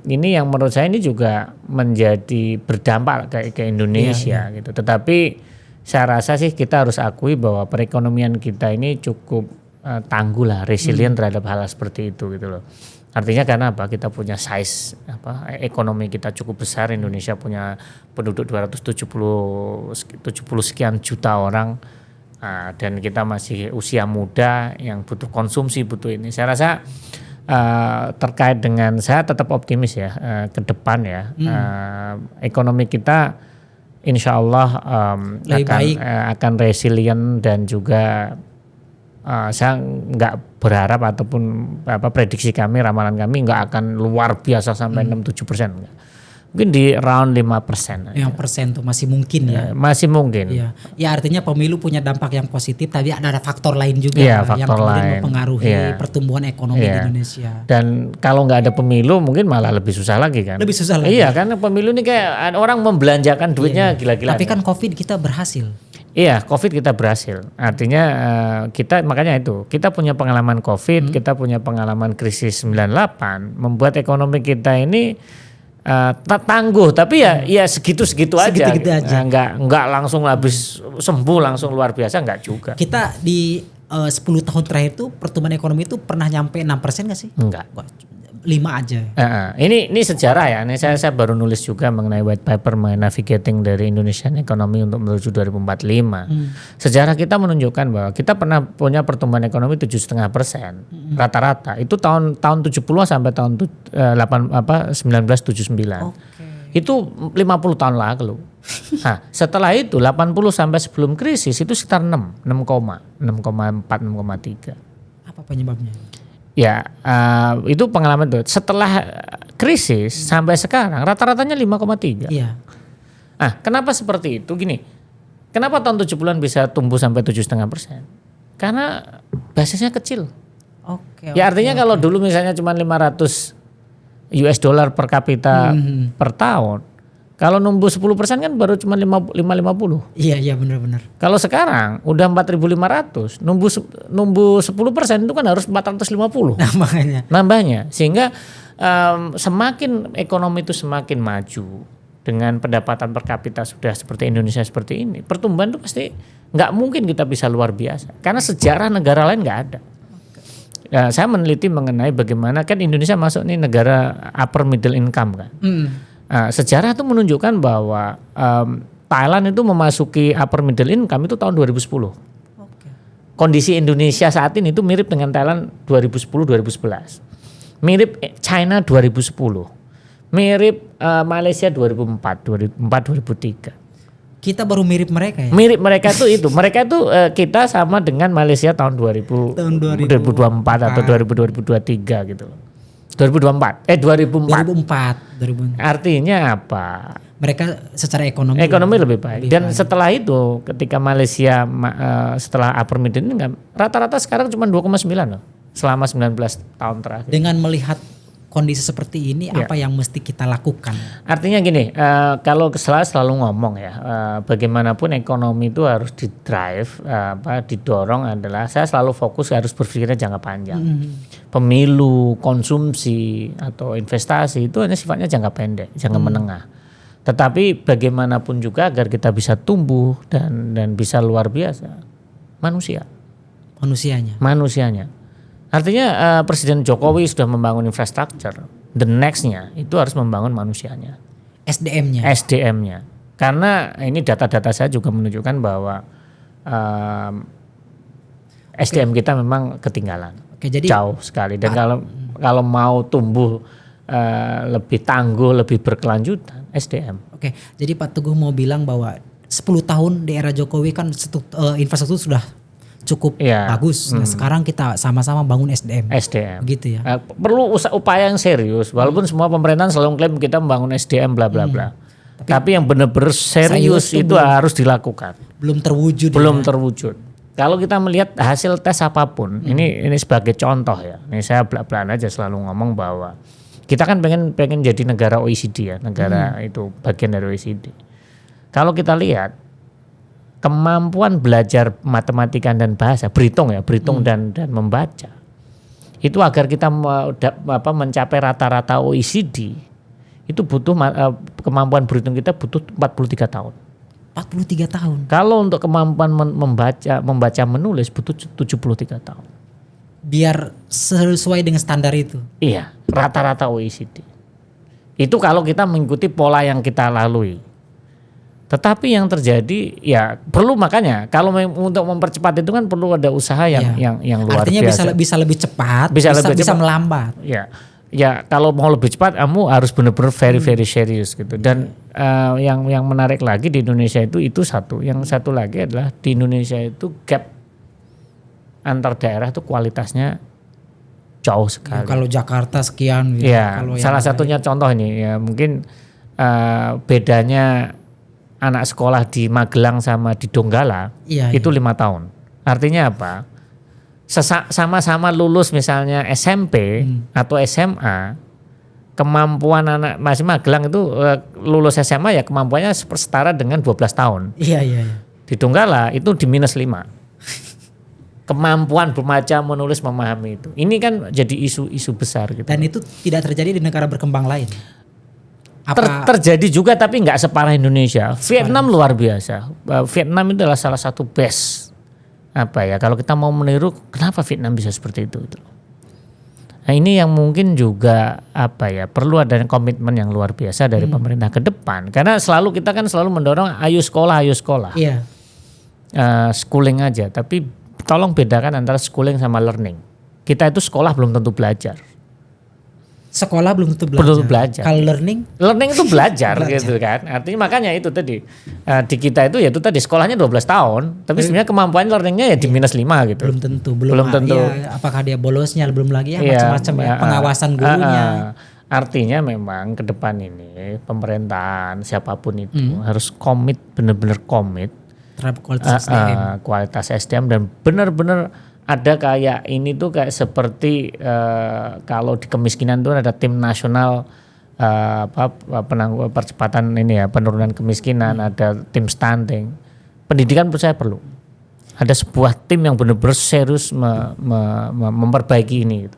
Ini yang menurut saya ini juga menjadi berdampak ke Indonesia gitu. Tetapi saya rasa sih kita harus akui bahwa perekonomian kita ini cukup tangguh lah, resilient terhadap hal seperti itu gitu loh. Artinya karena apa? Kita punya size ekonomi kita cukup besar. Indonesia punya penduduk 270 sekian juta orang, dan kita masih usia muda yang butuh konsumsi, butuh ini. Saya rasa terkait dengan, saya tetap optimis ya ke depan ya. Ekonomi kita insya Allah akan resilient, dan juga saya nggak berharap ataupun prediksi kami, ramalan kami nggak akan luar biasa sampai 6-7%. Mungkin di round 5%. 5% tuh masih mungkin ya. Masih mungkin. Iya. Ya artinya pemilu punya dampak yang positif, tapi ada faktor lain juga faktor yang kemudian lain mempengaruhi pertumbuhan ekonomi di Indonesia. Dan kalau nggak ada pemilu mungkin malah lebih susah lagi kan. Lebih susah lagi. Iya, karena pemilu ini kayak orang membelanjakan duitnya gila-gilaan. Tapi kan COVID kita berhasil. Iya, COVID kita berhasil. Artinya kita, makanya itu, kita punya pengalaman COVID, kita punya pengalaman krisis 98, membuat ekonomi kita ini tangguh, tapi ya segitu-segitu aja. Segitu-gitu aja. Enggak langsung habis sembuh langsung luar biasa, enggak juga. Kita di 10 tahun terakhir tuh pertumbuhan ekonomi itu pernah nyampe 6% nggak sih? Enggak. 5 aja. Ini sejarah ya. Ini saya baru nulis juga mengenai white paper mengenai navigating dari Indonesian economy untuk menuju 2045. Sejarah kita menunjukkan bahwa kita pernah punya pertumbuhan ekonomi 7,5% rata-rata. Itu tahun 70-an sampai tahun 1979. Itu 50 tahun lalu. Nah, setelah itu 80 sampai sebelum krisis itu sekitar 6,4, 6,3. Apa penyebabnya? Ya, itu pengalaman tuh. Setelah krisis sampai sekarang rata-ratanya 5,3. Iya. Nah, kenapa seperti itu? Gini, Kenapa tahun 70-an bisa tumbuh sampai 7,5%? Karena basisnya kecil. Oke. Ya artinya kalau dulu misalnya cuma 500 US dollar per kapita per tahun, kalau numbuh 10% kan baru cuma 550. Iya benar-benar. Kalau sekarang udah 4.500, numbuh 10% itu kan harus 450. Nah makanya. Nambahnya, sehingga semakin ekonomi itu semakin maju dengan pendapatan per kapita sudah seperti Indonesia seperti ini, pertumbuhan itu pasti nggak mungkin kita bisa luar biasa. Karena sejarah negara lain nggak ada. Nah, saya meneliti mengenai bagaimana kan Indonesia masuk nih negara upper middle income kan. Nah, sejarah itu menunjukkan bahwa Thailand itu memasuki upper middle income itu tahun 2010. Kondisi Indonesia saat ini itu mirip dengan Thailand 2010-2011. Mirip China 2010. Mirip Malaysia 2004-2003. Kita baru mirip mereka ya? Mirip mereka itu. Mereka itu kita sama dengan Malaysia tahun 2024 atau 2023 gitu. 2024. 2004. Artinya apa? Mereka secara ekonomi lebih baik. Dan setelah itu ketika Malaysia setelah upper middle income rata-rata sekarang cuma 2,9 loh selama 19 tahun terakhir. Dengan melihat kondisi seperti ini apa yang mesti kita lakukan? Artinya gini, kalau selalu ngomong ya, bagaimanapun ekonomi itu harus didorong adalah saya selalu fokus harus berpikirnya jangka panjang. Pemilu, konsumsi atau investasi itu hanya sifatnya jangka pendek, jangka menengah. Tetapi bagaimanapun juga agar kita bisa tumbuh dan bisa luar biasa, manusianya. Artinya Presiden Jokowi sudah membangun infrastruktur, the next-nya itu harus membangun manusianya. SDM-nya. Karena ini data-data saya juga menunjukkan bahwa SDM kita memang ketinggalan. Jadi jauh sekali. Dan kalau mau tumbuh lebih tangguh, lebih berkelanjutan, SDM. Oke, jadi Pak Teguh mau bilang bahwa 10 tahun di era Jokowi kan infrastruktur sudah cukup bagus. Nah, sekarang kita sama-sama bangun SDM. Gitu ya. Perlu upaya yang serius. Walaupun semua pemerintahan selalu klaim kita membangun SDM bla bla bla. Tapi yang benar-benar serius itu harus dilakukan. Belum terwujud. Kalau kita melihat hasil tes apapun, ini sebagai contoh ya. Ini saya belak-belakan aja selalu ngomong bahwa kita kan pengen jadi negara OECD ya, negara itu bagian dari OECD. Kalau kita lihat kemampuan belajar matematika dan bahasa, berhitung dan membaca, itu agar kita mencapai rata-rata OECD, itu butuh kemampuan berhitung kita butuh 43 tahun. 43 tahun. Kalau untuk kemampuan membaca menulis butuh 73 tahun. Biar sesuai dengan standar itu. Iya, rata-rata OECD. Itu kalau kita mengikuti pola yang kita lalui. Tetapi yang terjadi ya perlu, makanya kalau untuk mempercepat itu kan perlu ada usaha yang luar artinya biasa. Artinya bisa lebih cepat, bisa melambat. Ya kalau mau lebih cepat kamu harus benar-benar very serius gitu. Dan yang menarik lagi di Indonesia itu satu. Yang satu lagi adalah di Indonesia itu gap antar daerah itu kualitasnya jauh sekali. Kalau Jakarta sekian. Ya, salah satunya contoh ini ya mungkin bedanya anak sekolah di Magelang sama di Donggala itu 5 tahun. Artinya apa? Sama-sama lulus misalnya SMP atau SMA, kemampuan anak masih Magelang itu lulus SMA ya kemampuannya setara dengan 12 tahun. Iya. Di Donggala itu di -5. Kemampuan membaca, menulis, memahami itu. Ini kan jadi isu besar gitu. Dan itu tidak terjadi di negara berkembang lain. Terjadi juga tapi nggak separah Indonesia. Vietnam luar biasa. Vietnam itu adalah salah satu best. Kalau kita mau meniru, kenapa Vietnam bisa seperti itu? Nah ini yang mungkin juga perlu adanya komitmen yang luar biasa dari pemerintah ke depan. Karena kita kan selalu mendorong ayo sekolah. Iya. Schooling aja. Tapi tolong bedakan antara schooling sama learning. Kita itu sekolah belum tentu belajar. Sekolah belum tentu belajar. Kalau learning itu belajar gitu kan. Artinya makanya itu tadi di kita itu ya itu tadi sekolahnya 12 tahun, tapi sebenarnya kemampuan learningnya ya di -5 gitu. Belum tentu. Ya, apakah dia bolosnya belum lagi macam-macam pengawasan gurunya. Artinya memang ke depan ini pemerintahan siapapun itu harus benar-benar komit terhadap kualitas SDM. Kualitas SDM dan benar-benar ada kayak ini tuh kayak seperti kalau di kemiskinan tuh ada tim nasional percepatan ini ya penurunan kemiskinan, ada tim stunting. Pendidikan menurut saya perlu. Ada sebuah tim yang benar-benar serius memperbaiki ini. Gitu.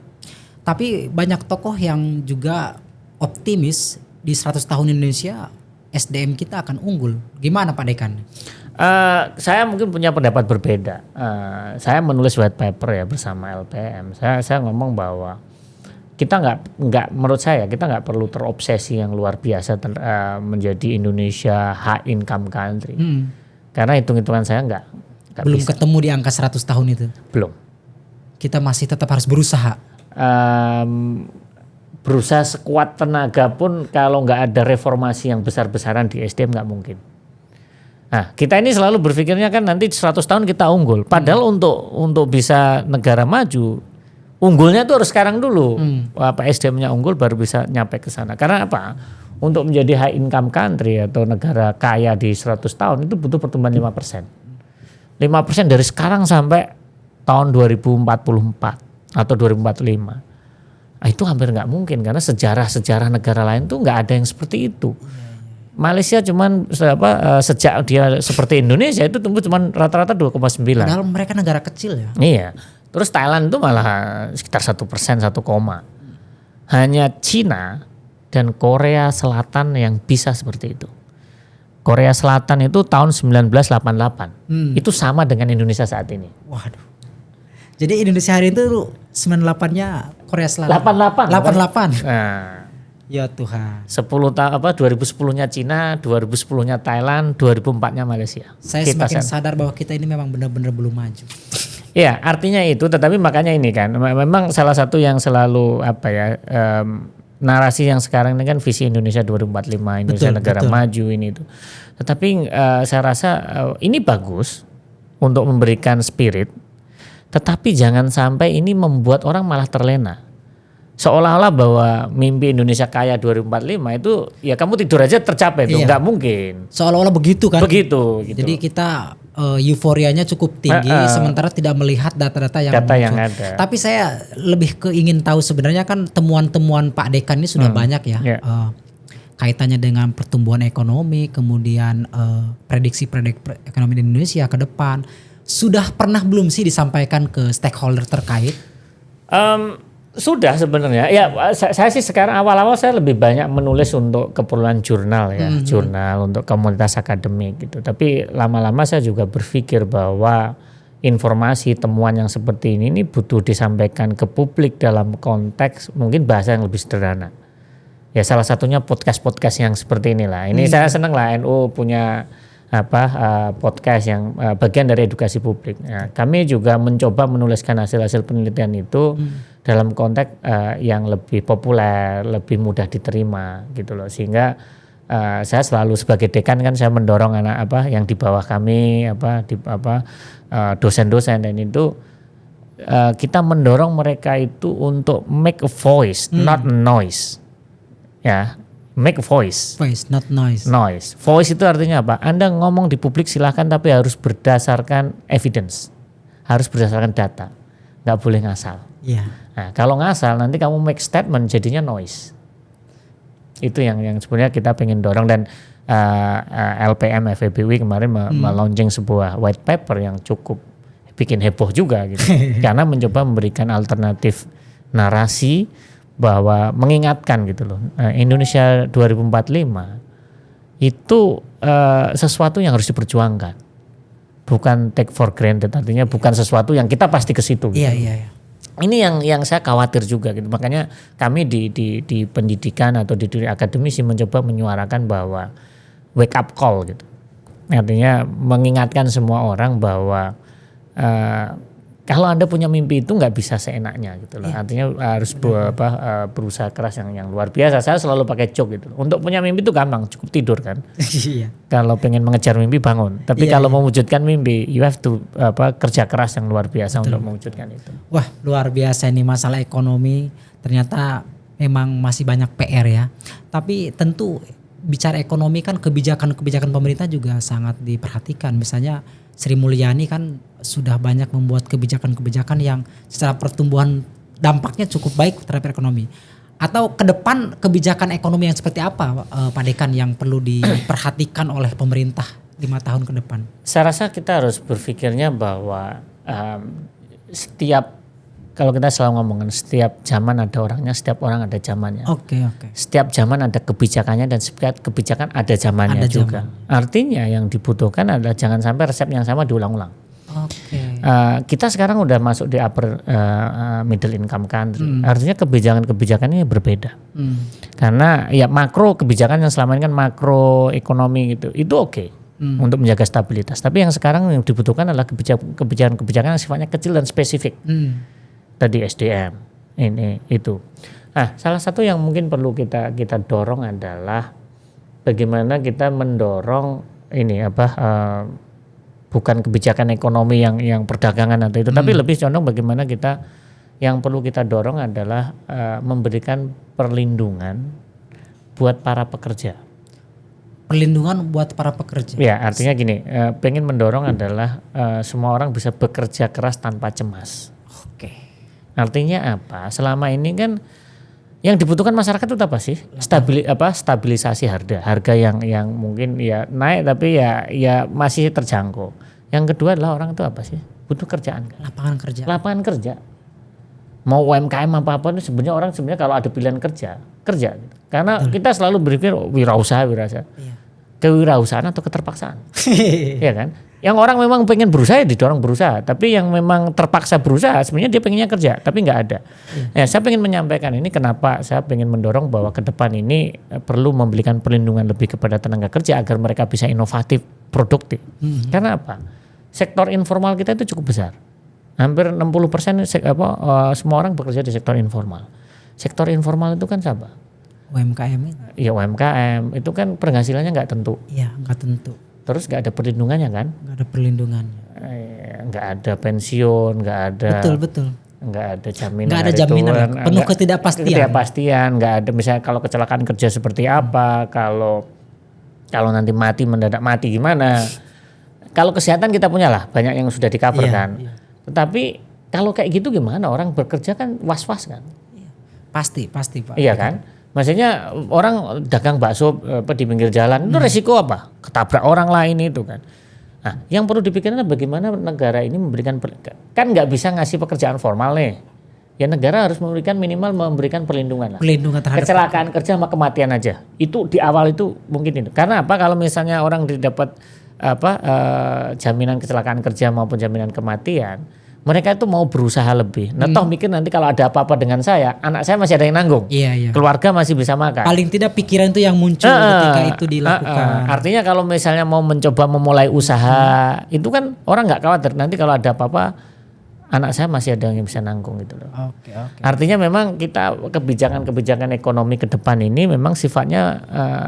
Tapi banyak tokoh yang juga optimis di 100 tahun Indonesia SDM kita akan unggul. Gimana Pak Dekan? Saya mungkin punya pendapat berbeda. Saya menulis white paper ya bersama LPM. Saya ngomong bahwa kita nggak menurut saya kita nggak perlu terobsesi yang luar biasa menjadi Indonesia high income country. Karena hitung-hitungan saya nggak belum bisa. Ketemu di angka 100 tahun itu. Belum. Kita masih tetap harus berusaha. Berusaha sekuat tenaga pun kalau nggak ada reformasi yang besar-besaran di SDM nggak mungkin. Nah, kita ini selalu berpikirnya kan nanti 100 tahun kita unggul. Padahal untuk bisa negara maju, unggulnya tuh harus sekarang dulu. Apa SDM-nya unggul baru bisa nyampe ke sana. Karena apa? Untuk menjadi high income country atau negara kaya di 100 tahun itu butuh pertumbuhan 5%. 5% dari sekarang sampai tahun 2044 atau 2045. Itu hampir nggak mungkin karena sejarah negara lain tuh nggak ada yang seperti itu. Malaysia cuman sejak dia seperti Indonesia itu tumbuh cuman rata-rata 2,9. Padahal mereka negara kecil ya. Iya. Terus Thailand itu malah sekitar 1%, 1, hanya Cina dan Korea Selatan yang bisa seperti itu. Korea Selatan itu tahun 1988. Itu sama dengan Indonesia saat ini. Waduh. Jadi Indonesia hari itu 98-nya Korea Selatan. 88. 88. Nah, ya Tuhan. 2010-nya Cina, 2010-nya Thailand, 2004-nya Malaysia. Saya semakin sadar bahwa kita ini memang benar-benar belum maju. Iya, artinya itu. Tetapi makanya ini kan, memang salah satu yang selalu narasi yang sekarang ini kan visi Indonesia 2045, Indonesia negara maju ini itu. Tetapi saya rasa ini bagus untuk memberikan spirit. Tetapi jangan sampai ini membuat orang malah terlena. Seolah-olah bahwa mimpi Indonesia kaya 2045 itu ya kamu tidur aja tercapai tuh, nggak mungkin. Seolah-olah begitu kan. Begitu. Gitu. Jadi kita euforianya cukup tinggi sementara tidak melihat data-data yang ada. Tapi saya lebih ingin tahu sebenarnya kan temuan-temuan Pak Dekan ini sudah banyak ya. Kaitannya dengan pertumbuhan ekonomi, kemudian prediksi-prediksi ekonomi di Indonesia ke depan. Sudah pernah belum sih disampaikan ke stakeholder terkait? Sudah sebenarnya. Ya, saya sih sekarang awal-awal saya lebih banyak menulis untuk keperluan jurnal ya, jurnal untuk komunitas akademik gitu. Tapi lama-lama saya juga berpikir bahwa informasi temuan yang seperti ini butuh disampaikan ke publik dalam konteks mungkin bahasa yang lebih sederhana. Ya salah satunya podcast-podcast yang seperti inilah. Ini saya senang lah NU punya podcast yang bagian dari edukasi publik. Nah, kami juga mencoba menuliskan hasil-hasil penelitian itu dalam konteks yang lebih populer, lebih mudah diterima gitu loh. Sehingga saya selalu sebagai dekan kan saya mendorong anak yang di bawah kami dosen-dosen dan itu kita mendorong mereka itu untuk make a voice, not a noise. Ya. Make a voice. Voice, not noise. Noise. Voice itu artinya apa? Anda ngomong di publik silahkan tapi harus berdasarkan evidence. Harus berdasarkan data. Nggak boleh ngasal. Iya. Nah, kalau ngasal nanti kamu make statement jadinya noise. Itu yang sebenarnya kita pengen dorong dan LPM FEBW kemarin melaunching sebuah white paper yang cukup bikin heboh juga gitu. Karena mencoba memberikan alternatif narasi bahwa mengingatkan gitu loh, Indonesia 2045 itu sesuatu yang harus diperjuangkan, bukan take for granted, artinya bukan sesuatu yang kita pasti ke situ. Gitu. Iya. Ini yang saya khawatir juga gitu, makanya kami di pendidikan atau di dunia akademisi mencoba menyuarakan bahwa wake up call gitu, artinya mengingatkan semua orang bahwa kalau Anda punya mimpi itu nggak bisa seenaknya gitu loh. Artinya harus berusaha keras yang luar biasa. Saya selalu pakai joke gitu. Untuk punya mimpi itu gampang, cukup tidur kan. Iya. Kalau pengen mengejar mimpi bangun. Tapi kalau mewujudkan mimpi, you have to kerja keras yang luar biasa untuk mewujudkan itu. Wah, luar biasa nih masalah ekonomi. Ternyata memang masih banyak PR ya. Tapi tentu bicara ekonomi kan kebijakan-kebijakan pemerintah juga sangat diperhatikan. Misalnya Sri Mulyani kan sudah banyak membuat kebijakan-kebijakan yang secara pertumbuhan dampaknya cukup baik terhadap ekonomi. Atau ke depan kebijakan ekonomi yang seperti apa Pak Dekan yang perlu diperhatikan oleh pemerintah 5 tahun ke depan? Saya rasa kita harus berpikirnya bahwa kalau kita selalu ngomongin setiap zaman ada orangnya, setiap orang ada zamannya. Oke. Setiap zaman ada kebijakannya dan setiap kebijakan ada zamannya juga. Artinya yang dibutuhkan adalah jangan sampai resep yang sama diulang-ulang. Oke. Kita sekarang udah masuk di upper middle income country. Artinya kebijakan-kebijakan ini berbeda. Karena ya makro kebijakan yang selama ini kan makro ekonomi gitu, itu oke. Untuk menjaga stabilitas. Tapi yang sekarang yang dibutuhkan adalah kebijakan-kebijakan yang sifatnya kecil dan spesifik. Tadi SDM, ini itu. Nah, salah satu yang mungkin perlu kita dorong adalah bagaimana kita mendorong ini bukan kebijakan ekonomi yang perdagangan atau itu, tapi lebih condong bagaimana kita yang perlu kita dorong adalah memberikan perlindungan buat para pekerja. Perlindungan buat para pekerja. Ya, artinya gini, pengen mendorong adalah semua orang bisa bekerja keras tanpa cemas. Oke. Artinya apa? Selama ini kan yang dibutuhkan masyarakat itu apa sih? Stabilisasi harga yang mungkin ya naik tapi ya masih terjangkau. Yang kedua adalah orang itu apa sih? Butuh kerjaan. Lapangan kerja. Mau UMKM apa itu sebenarnya orang kalau ada pilihan kerja. Karena kita selalu berpikir wirausaha. Iya. Kewirausahaan atau keterpaksaan. Iya kan? Yang orang memang pengen berusaha ya didorong berusaha, tapi yang memang terpaksa berusaha sebenarnya dia pengennya kerja, tapi nggak ada. Ya, saya pengen menyampaikan ini kenapa saya pengen mendorong bahwa ke depan ini perlu memberikan perlindungan lebih kepada tenaga kerja agar mereka bisa inovatif, produktif. Karena apa? Sektor informal kita itu cukup besar. Hampir 60% semua orang bekerja di sektor informal. Sektor informal itu kan siapa? UMKM itu. Iya, UMKM itu kan penghasilannya nggak tentu. Iya, nggak tentu. Terus nggak ada perlindungannya kan? Nggak ada perlindungannya. Nggak ada pensiun, nggak ada. Betul. Nggak ada jaminan. Nggak ada jaminan. Penuh ketidakpastian. Nggak ada misalnya kalau kecelakaan kerja seperti apa, kalau nanti mendadak mati gimana. Kalau kesehatan kita punya lah, banyak yang sudah di-cover kan. Iya. Tetapi kalau kayak gitu gimana? Orang bekerja kan was-was kan? Iya. Pasti Pak. Iya kan? Maksudnya orang dagang bakso di pinggir jalan itu resiko apa? Ketabrak orang lain itu kan. Nah, yang perlu dipikirkan bagaimana negara ini memberikan, kan nggak bisa ngasih pekerjaan formal nih. Ya negara harus minimal memberikan perlindungan lah. Perlindungan terhadap kecelakaan kerja sama kematian aja. Itu di awal itu mungkin itu. Karena apa? Kalau misalnya orang didapat jaminan kecelakaan kerja maupun jaminan kematian, mereka itu mau berusaha lebih. Nah toh mikir nanti kalau ada apa-apa dengan saya, anak saya masih ada yang nanggung. Iya. Keluarga masih bisa makan. Paling tidak pikiran itu yang muncul ketika itu dilakukan. Artinya kalau misalnya mau mencoba memulai usaha, itu kan orang nggak khawatir. Nanti kalau ada apa-apa, anak saya masih ada yang bisa nanggung gitu loh. Oke. Artinya memang kita kebijakan ekonomi ke depan ini memang sifatnya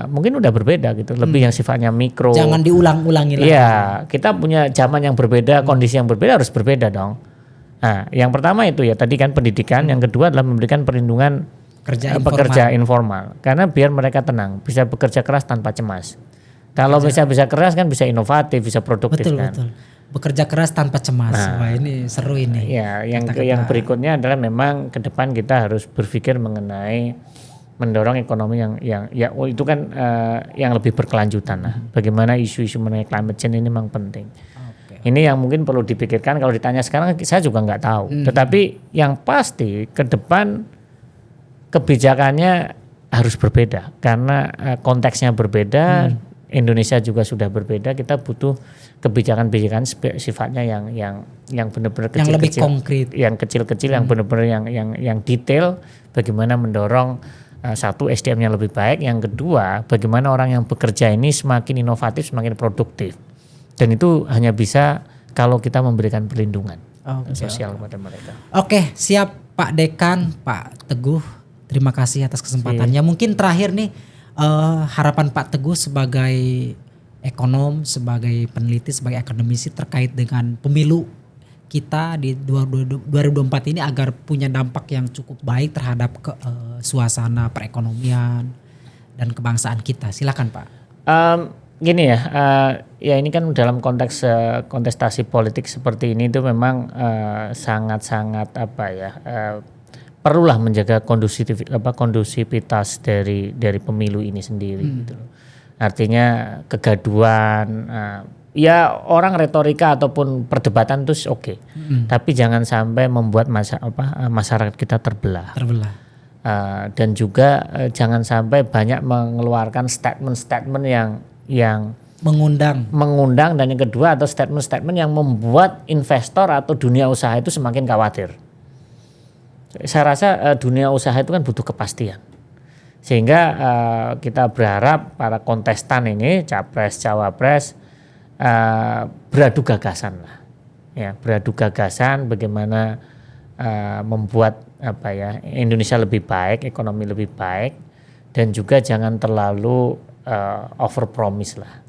mungkin udah berbeda gitu. Lebih yang sifatnya mikro. Jangan diulang-ulangi lagi. Iya, kita punya zaman yang berbeda, kondisi yang berbeda harus berbeda dong. Nah, yang pertama itu ya tadi kan pendidikan, yang kedua adalah memberikan perlindungan pekerja informal. Karena biar mereka tenang, bisa bekerja keras tanpa cemas. Kalau bisa keras kan bisa inovatif, bisa produktif kan. Betul. Bekerja keras tanpa cemas. Wah, ini seru ini. Ya, yang berikutnya adalah memang ke depan kita harus berpikir mengenai mendorong ekonomi yang itu kan yang lebih berkelanjutan lah. Bagaimana isu-isu mengenai climate change ini memang penting. Ini yang mungkin perlu dipikirkan. Kalau ditanya sekarang saya juga nggak tahu. Tetapi yang pasti ke depan kebijakannya harus berbeda karena konteksnya berbeda. Indonesia juga sudah berbeda. Kita butuh kebijakan-kebijakan sifatnya yang benar-benar kecil-kecil, yang lebih konkret, yang kecil-kecil, yang benar-benar yang detail. Bagaimana mendorong satu SDM-nya lebih baik. Yang kedua, bagaimana orang yang bekerja ini semakin inovatif, semakin produktif. Dan itu hanya bisa kalau kita memberikan perlindungan sosial kepada mereka. Oke, siap Pak Dekan, Pak Teguh. Terima kasih atas kesempatannya. Mungkin terakhir nih harapan Pak Teguh sebagai ekonom, sebagai peneliti, sebagai akademisi terkait dengan pemilu kita di 2024 ini agar punya dampak yang cukup baik terhadap suasana perekonomian dan kebangsaan kita. Silakan Pak. Gini ya, ya ini kan dalam konteks kontestasi politik seperti ini itu memang sangat-sangat perlulah menjaga kondusivitas dari pemilu ini sendiri gitu loh. Artinya kegaduan, ya orang retorika ataupun perdebatan itu oke. Tapi jangan sampai membuat masyarakat kita terbelah. Dan juga jangan sampai banyak mengeluarkan statement-statement yang mengundang dan yang kedua atau statement-statement yang membuat investor atau dunia usaha itu semakin khawatir. Saya rasa dunia usaha itu kan butuh kepastian. Sehingga kita berharap para kontestan ini capres cawapres beradu gagasan lah. Ya, beradu gagasan bagaimana membuat Indonesia lebih baik, ekonomi lebih baik dan juga jangan terlalu over promise lah.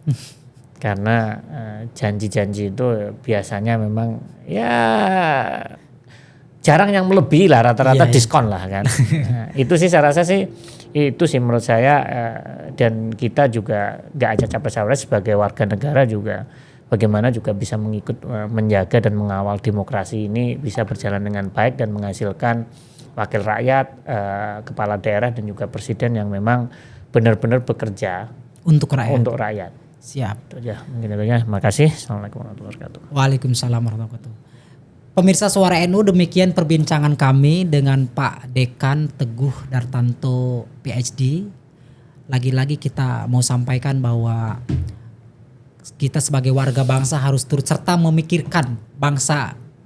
Karena janji-janji itu biasanya memang ya jarang yang melebihi lah, rata-rata diskon lah kan. Nah, itu sih saya rasa sih itu sih menurut saya dan kita juga gak aja capres-capres sebagai warga negara juga bagaimana juga bisa menjaga dan mengawal demokrasi ini bisa berjalan dengan baik dan menghasilkan wakil rakyat, kepala daerah dan juga presiden yang memang benar-benar bekerja untuk rakyat. Siap. Itu aja mungkin adanya. Makasih. Assalamualaikum warahmatullahi wabarakatuh. Waalaikumsalam warahmatullahi wabarakatuh. Pemirsa Suara NU, demikian perbincangan kami dengan Pak Dekan Teguh Dartanto PhD. Lagi-lagi kita mau sampaikan bahwa kita sebagai warga bangsa harus turut serta memikirkan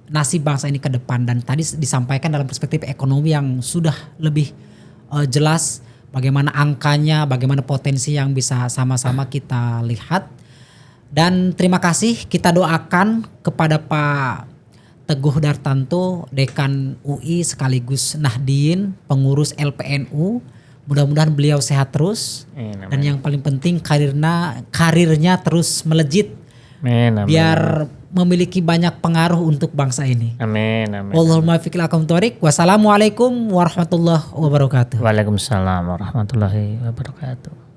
nasib bangsa ini ke depan. Dan tadi disampaikan dalam perspektif ekonomi yang sudah lebih jelas bagaimana angkanya, bagaimana potensi yang bisa sama-sama kita lihat. Dan terima kasih kita doakan kepada Pak Teguh Dartanto, Dekan UI sekaligus Nahdien, pengurus LPNU. Mudah-mudahan beliau sehat terus. Dan yang paling penting karirnya terus melejit. Biar memiliki banyak pengaruh untuk bangsa ini. Amin. Allahumma fiqil akum thoriq. Wassalamualaikum warahmatullahi wabarakatuh. Waalaikumsalam warahmatullahi wabarakatuh.